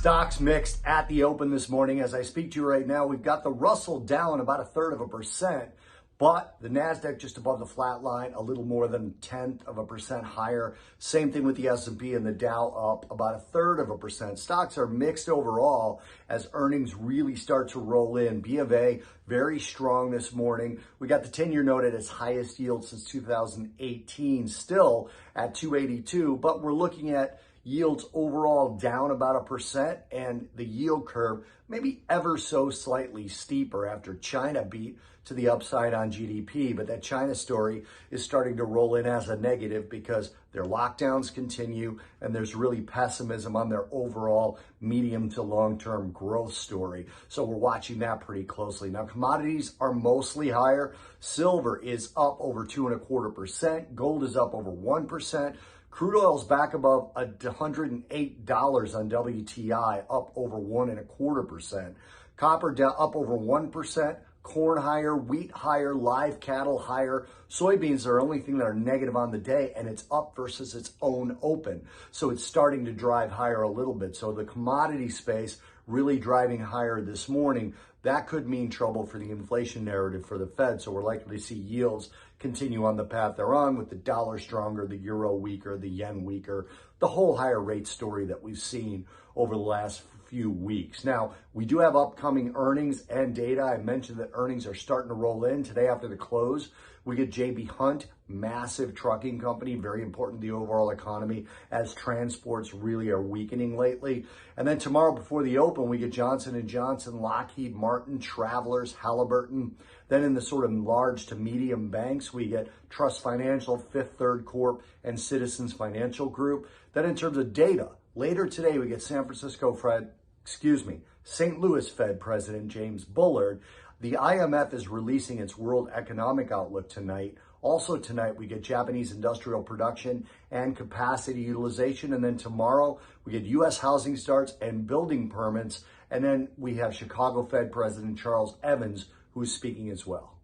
Stocks mixed at the open this morning. As I speak to you right now, we've got the Russell down about 1/3%, but the NASDAQ just above the flat line, a little more than 0.1% higher. Same thing with the S&P and the Dow up about 1/3%. Stocks are mixed overall as earnings really start to roll in. B of A, very strong this morning. We got the 10-year note at its highest yield since 2018, still at 282, but we're looking at yields overall down about 1%, and the yield curve maybe ever so slightly steeper after China beat to the upside on GDP. But that China story is starting to roll in as a negative because their lockdowns continue and there's really pessimism on their overall medium to long-term growth story. So we're watching that pretty closely. Now, commodities are mostly higher. Silver is up over 2.25%. Gold is up over 1%. Crude oil's back above $108 on WTI, up over 1.25%. Copper down up over 1%. Corn higher, wheat higher, live cattle higher. Soybeans are the only thing that are negative on the day, and it's up versus its own open. So it's starting to drive higher a little bit. So the commodity space really driving higher this morning. That could mean trouble for the inflation narrative for the Fed. So we're likely to see yields continue on the path they're on, with the dollar stronger, the euro weaker, the yen weaker, the whole higher rate story that we've seen over the last few weeks. Now, we do have upcoming earnings and data. I mentioned that earnings are starting to roll in today after the close. We get J.B. Hunt, massive trucking company, very important to the overall economy as transports really are weakening lately. And then tomorrow before the open, we get Johnson & Johnson, Lockheed Martin, Travelers, Halliburton. Then in the sort of large to medium banks, we get Trust Financial, Fifth Third Corp, and Citizens Financial Group. Then in terms of data, later today, we get St. Louis Fed President James Bullard. The IMF is releasing its World Economic Outlook tonight. Also tonight, we get Japanese industrial production and capacity utilization. And then tomorrow, we get U.S. housing starts and building permits. And then we have Chicago Fed President Charles Evans, who's speaking as well.